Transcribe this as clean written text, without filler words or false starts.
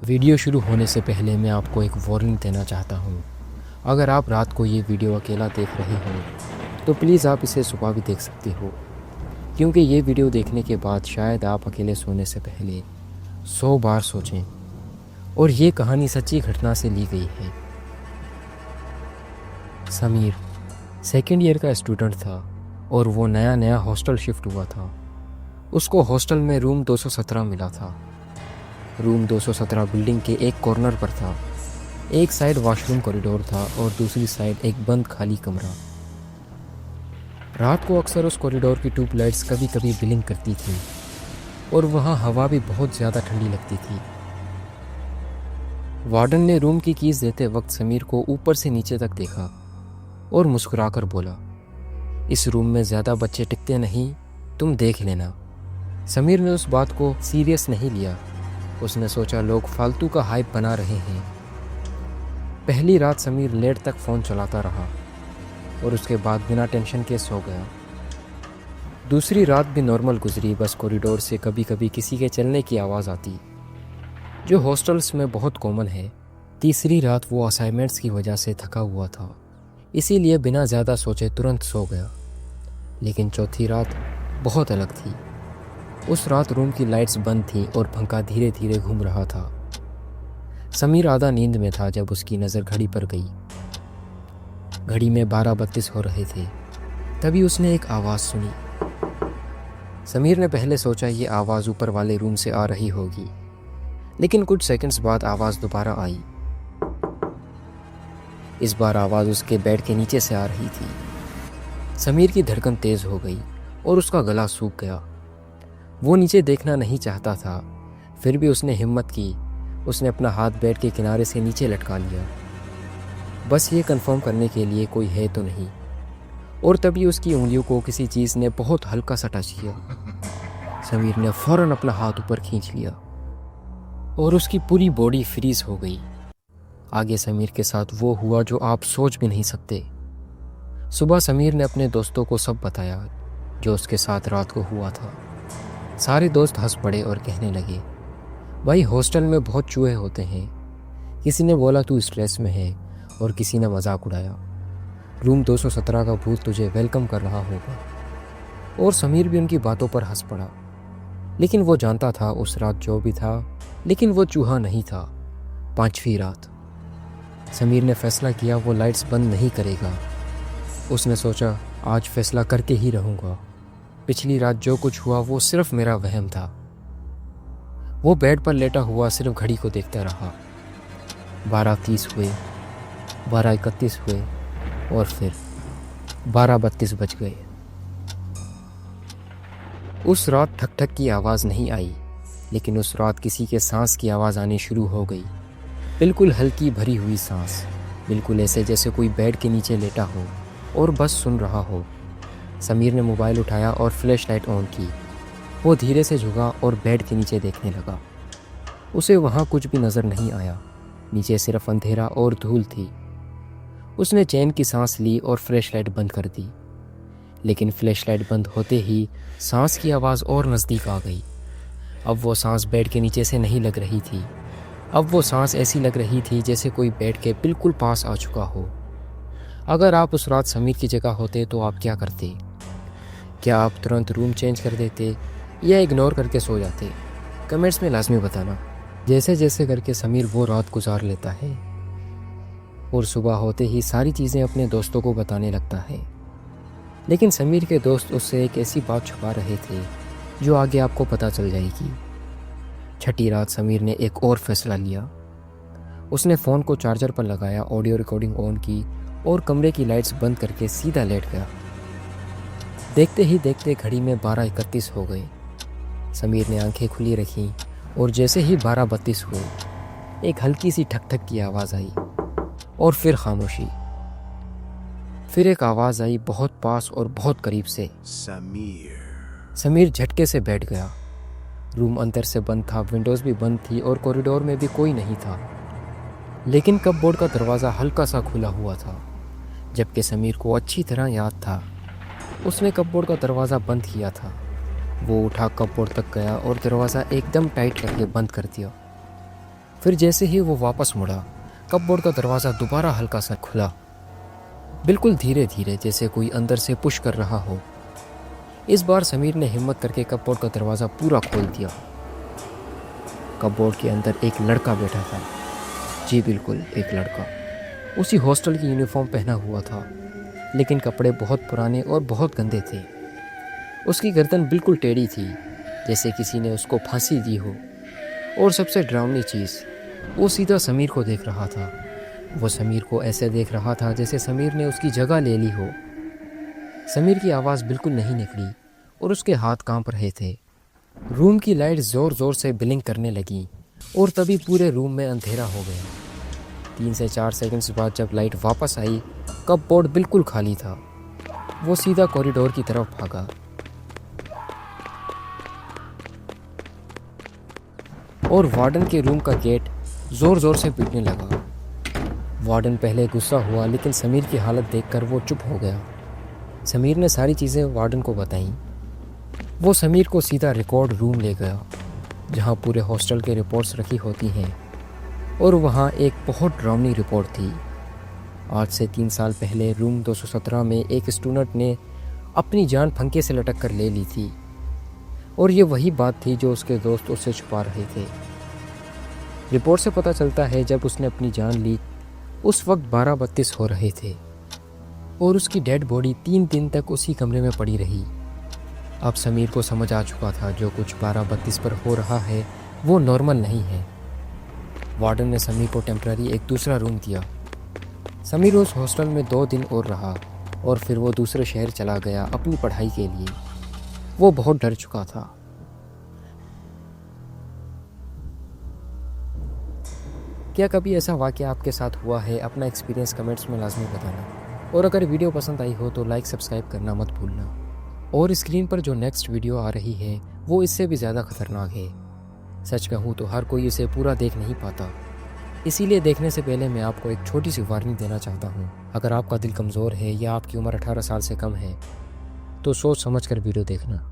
Video शुरू होने से पहले मैं आपको एक वार्निंग देना चाहता हूँ। अगर आप रात को ये वीडियो अकेला देख रहे हो तो प्लीज़ आप इसे सुबह भी देख सकते हो, क्योंकि ये वीडियो देखने के बाद शायद आप अकेले सोने से पहले 100 बार सोचें। और ये कहानी सच्ची घटना से ली गई है। समीर सेकेंड ईयर का स्टूडेंट था और वो नया नया हॉस्टल शिफ्ट हुआ था। उसको हॉस्टल में रूम 217 मिला था। रूम 217 बिल्डिंग के एक कॉर्नर पर था। एक साइड वॉशरूम कॉरिडोर था और दूसरी साइड एक बंद खाली कमरा। रात को अक्सर उस कॉरिडोर की ट्यूबलाइट्स कभी कभी ब्लिंक करती थी और वहाँ हवा भी बहुत ज़्यादा ठंडी लगती थी। वार्डन ने रूम की कीज़ देते वक्त समीर को ऊपर से नीचे तक देखा और मुस्कुराकर बोला, इस रूम में ज़्यादा बच्चे टिकते नहीं, तुम देख लेना। समीर ने उस बात को सीरियस नहीं लिया। उसने सोचा लोग फालतू का हाइप बना रहे हैं। पहली रात समीर लेट तक फ़ोन चलाता रहा और उसके बाद बिना टेंशन के सो गया। दूसरी रात भी नॉर्मल गुजरी, बस कॉरिडोर से कभी कभी किसी के चलने की आवाज़ आती, जो हॉस्टल्स में बहुत कॉमन है। तीसरी रात वो असाइनमेंट्स की वजह से थका हुआ था, इसीलिए बिना ज़्यादा सोचे तुरंत सो गया। लेकिन चौथी रात बहुत अलग थी। उस रात रूम की लाइट्स बंद थीं और पंखा धीरे धीरे घूम रहा था। समीर आधा नींद में था जब उसकी नज़र घड़ी पर गई। घड़ी में 12:32 हो रहे थे। तभी उसने एक आवाज़ सुनी। समीर ने पहले सोचा ये आवाज़ ऊपर वाले रूम से आ रही होगी, लेकिन कुछ सेकंड्स बाद आवाज़ दोबारा आई। इस बार आवाज़ उसके बेड के नीचे से आ रही थी। समीर की धड़कन तेज़ हो गई और उसका गला सूख गया। वो नीचे देखना नहीं चाहता था, फिर भी उसने हिम्मत की। उसने अपना हाथ बेड के किनारे से नीचे लटका लिया, बस ये कंफर्म करने के लिए कोई है तो नहीं। और तभी उसकी उंगलियों को किसी चीज़ ने बहुत हल्का सा टच किया। समीर ने फ़ौरन अपना हाथ ऊपर खींच लिया और उसकी पूरी बॉडी फ्रीज हो गई। आगे समीर के साथ वो हुआ जो आप सोच भी नहीं सकते। सुबह समीर ने अपने दोस्तों को सब बताया जो उसके साथ रात को हुआ था। सारे दोस्त हंस पड़े और कहने लगे, भाई हॉस्टल में बहुत चूहे होते हैं। किसी ने बोला तू स्ट्रेस में है और किसी ने मजाक उड़ाया, रूम 217 का भूत तुझे वेलकम कर रहा होगा। और समीर भी उनकी बातों पर हंस पड़ा। लेकिन वो जानता था उस रात जो भी था, लेकिन वो चूहा नहीं था। 5वीं रात समीर ने फैसला किया वो लाइट्स बंद नहीं करेगा। उसने सोचा आज फैसला करके ही रहूँगा। पिछली रात जो कुछ हुआ वो सिर्फ मेरा वहम था। वो बेड पर लेटा हुआ सिर्फ घड़ी को देखता रहा। 12:30 हुए, 12:31 हुए और फिर 12:32 बज गए। उस रात ठक ठक की आवाज़ नहीं आई, लेकिन उस रात किसी के सांस की आवाज़ आनी शुरू हो गई। बिल्कुल हल्की भरी हुई सांस, बिल्कुल ऐसे जैसे कोई बेड के नीचे लेटा हो और बस सुन रहा हो। समीर ने मोबाइल उठाया और फ्लैश लाइट ऑन की। वो धीरे से झुका और बेड के नीचे देखने लगा। उसे वहाँ कुछ भी नज़र नहीं आया। नीचे सिर्फ अंधेरा और धूल थी। उसने चैन की सांस ली और फ्लैश लाइट बंद कर दी। लेकिन फ्लैश लाइट बंद होते ही सांस की आवाज़ और नज़दीक आ गई। अब वो सांस बेड के नीचे से नहीं लग रही थी। अब वो सांस ऐसी लग रही थी जैसे कोई बेड के बिल्कुल पास आ चुका हो। अगर आप उस रात समीर की जगह होते तो आप क्या करते? क्या आप तुरंत रूम चेंज कर देते या इग्नोर करके सो जाते? कमेंट्स में लाजमी बताना। जैसे जैसे करके समीर वो रात गुजार लेता है और सुबह होते ही सारी चीज़ें अपने दोस्तों को बताने लगता है। लेकिन समीर के दोस्त उससे एक ऐसी बात छुपा रहे थे जो आगे आपको पता चल जाएगी। छठी रात समीर ने एक और फैसला लिया। उसने फ़ोन को चार्जर पर लगाया, ऑडियो रिकॉर्डिंग ऑन की और कमरे की लाइट्स बंद करके सीधा लेट गया। देखते ही देखते घड़ी में 12:31 हो गए। समीर ने आंखें खुली रखीं और जैसे ही 12:32 हुए, एक हल्की सी ठक ठक की आवाज़ आई और फिर खामोशी। फिर एक आवाज़ आई बहुत पास और बहुत करीब से, समीर झटके से बैठ गया। रूम अंदर से बंद था, विंडोज़ भी बंद थी और कॉरिडोर में भी कोई नहीं था। लेकिन कपबोर्ड का दरवाज़ा हल्का सा खुला हुआ था, जबकि समीर को अच्छी तरह याद था उसने कपबोर्ड का दरवाज़ा बंद किया था। वो उठा कपबोर्ड तक गया और दरवाज़ा एकदम टाइट करके बंद कर दिया। फिर जैसे ही वो वापस मुड़ा, कपबोर्ड का दरवाज़ा दोबारा हल्का सा खुला, बिल्कुल धीरे धीरे, जैसे कोई अंदर से पुश कर रहा हो। इस बार समीर ने हिम्मत करके कपबोर्ड का दरवाज़ा पूरा खोल दिया। कपबोर्ड के अंदर एक लड़का बैठा था। जी बिल्कुल, एक लड़का। उसी हॉस्टल की यूनिफॉर्म पहना हुआ था, लेकिन कपड़े बहुत पुराने और बहुत गंदे थे। उसकी गर्दन बिल्कुल टेढ़ी थी, जैसे किसी ने उसको फांसी दी हो। और सबसे डरावनी चीज़, वो सीधा समीर को देख रहा था। वो समीर को ऐसे देख रहा था जैसे समीर ने उसकी जगह ले ली हो। समीर की आवाज़ बिल्कुल नहीं निकली और उसके हाथ कांप रहे थे। रूम की लाइट ज़ोर ज़ोर से ब्लिंक करने लगी और तभी पूरे रूम में अंधेरा हो गया। 3 से 4 सेकंड्स बाद जब लाइट वापस आई, कपबोर्ड बिल्कुल खाली था। वो सीधा कॉरिडोर की तरफ भागा और वार्डन के रूम का गेट ज़ोर ज़ोर से पीटने लगा। वार्डन पहले गुस्सा हुआ, लेकिन समीर की हालत देखकर वो चुप हो गया। समीर ने सारी चीज़ें वार्डन को बताईं। वो समीर को सीधा रिकॉर्ड रूम ले गया, जहाँ पूरे हॉस्टल के रिपोर्ट्स रखी होती हैं। और वहाँ एक बहुत डरावनी रिपोर्ट थी। आज से 3 साल पहले रूम 217 में एक स्टूडेंट ने अपनी जान फंके से लटक कर ले ली थी। और ये वही बात थी जो उसके दोस्त उससे छुपा रहे थे। रिपोर्ट से पता चलता है जब उसने अपनी जान ली, उस वक्त 12:32 हो रहे थे और उसकी डेड बॉडी 3 दिन तक उसी कमरे में पड़ी रही। अब समीर को समझ आ चुका था जो कुछ 12:32 पर हो रहा है वो नॉर्मल नहीं है। वार्डन ने समीर को टेम्पररी एक दूसरा रूम दिया। समीर उस हॉस्टल में 2 दिन और रहा और फिर वो दूसरे शहर चला गया अपनी पढ़ाई के लिए। वो बहुत डर चुका था। क्या कभी ऐसा वाक़या आपके साथ हुआ है? अपना एक्सपीरियंस कमेंट्स में लाजमी बताना। और अगर वीडियो पसंद आई हो तो लाइक सब्सक्राइब करना मत भूलना। और स्क्रीन पर जो नेक्स्ट वीडियो आ रही है वो इससे भी ज़्यादा ख़तरनाक है। सच कहूँ तो हर कोई इसे पूरा देख नहीं पाता, इसीलिए देखने से पहले मैं आपको एक छोटी सी वार्निंग देना चाहता हूँ। अगर आपका दिल कमज़ोर है या आपकी उम्र 18 साल से कम है तो सोच समझ कर वीडियो देखना।